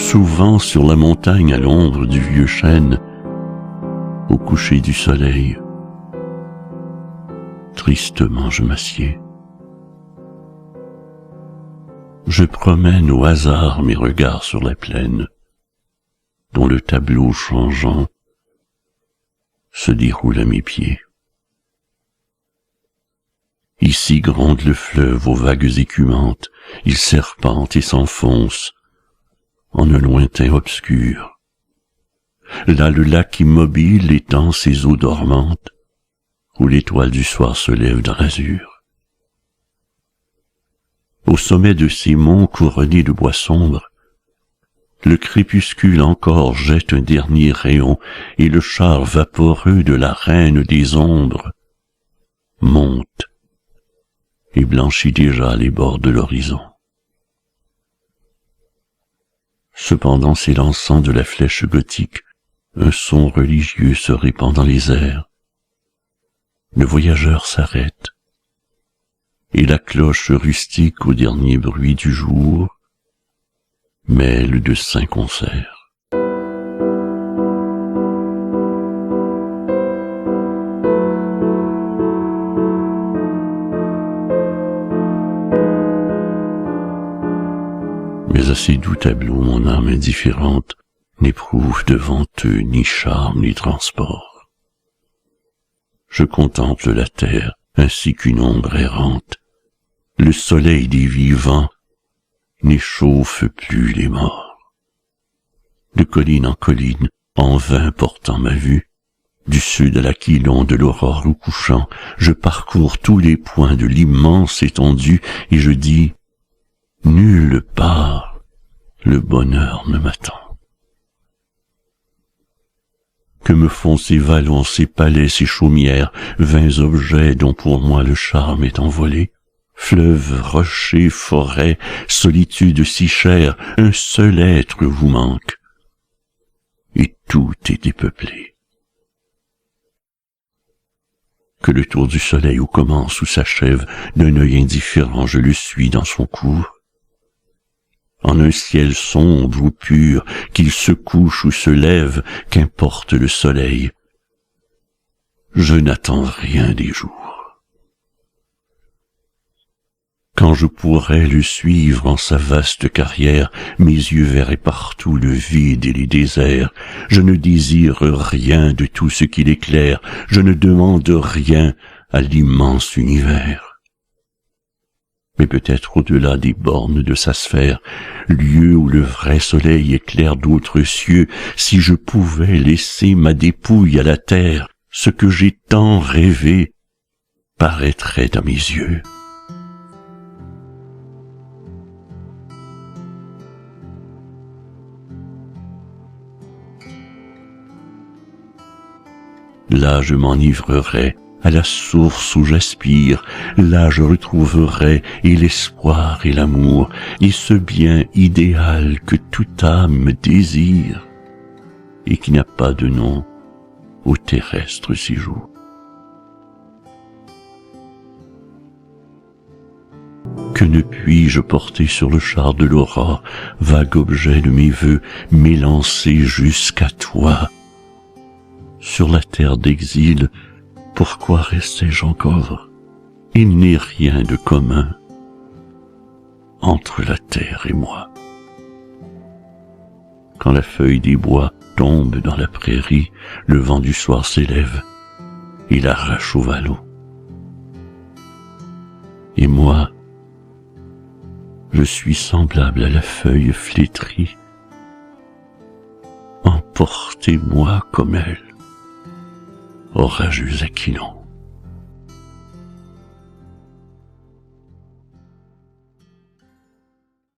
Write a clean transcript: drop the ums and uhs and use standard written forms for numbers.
souvent sur la montagne à l'ombre du vieux chêne, au coucher du soleil. Tristement je m'assieds. Je promène au hasard mes regards sur la plaine, dont le tableau changeant se déroule à mes pieds. Ici gronde le fleuve aux vagues écumantes, il serpente et s'enfonce en un lointain obscur. Là le lac immobile étend ses eaux dormantes, où l'étoile du soir se lève dans l'azur. Au sommet de ces monts couronnés de bois sombres, le crépuscule encore jette un dernier rayon, et le char vaporeux de la reine des ombres monte et blanchit déjà les bords de l'horizon. Cependant, s'élançant de la flèche gothique, un son religieux se répand dans les airs. Le voyageur s'arrête, et la cloche rustique au dernier bruit du jour mêle de saints concerts. Mais à ces doux tableaux, mon âme indifférente n'éprouve devant eux ni charme ni transport. Je contemple la terre ainsi qu'une ombre errante. Le soleil des vivants n'échauffe plus les morts. De colline en colline, en vain portant ma vue, du sud à l'Aquilon, de l'aurore au couchant, je parcours tous les points de l'immense étendue et je dis: nulle part le bonheur ne m'attend. Que me font ces vallons, ces palais, ces chaumières, vains objets dont pour moi le charme est envolé? Fleuves, rochers, forêts, solitude si chère, un seul être vous manque, et tout est dépeuplé. Que le tour du soleil où commence ou s'achève, d'un œil indifférent je le suis dans son cours. En un ciel sombre ou pur, qu'il se couche ou se lève, qu'importe le soleil, je n'attends rien des jours. Quand je pourrais le suivre en sa vaste carrière, mes yeux verraient partout le vide et les déserts. Je ne désire rien de tout ce qu'il éclaire, je ne demande rien à l'immense univers. Mais peut-être au-delà des bornes de sa sphère, lieu où le vrai soleil éclaire d'autres cieux, si je pouvais laisser ma dépouille à la terre, ce que j'ai tant rêvé paraîtrait à mes yeux. Là je m'enivrerai à la source où j'aspire, là je retrouverai et l'espoir et l'amour, et ce bien idéal que toute âme désire, et qui n'a pas de nom au terrestre séjour. Que ne puis-je porter sur le char de l'aurore, vague objet de mes vœux, m'élancer jusqu'à toi? Sur la terre d'exil, pourquoi restais-je encore? Il n'est rien de commun entre la terre et moi. Quand la feuille des bois tombe dans la prairie, le vent du soir s'élève et l'arrache au vallon. Et moi, je suis semblable à la feuille flétrie. Emportez-moi comme elle, orageux Aquilon.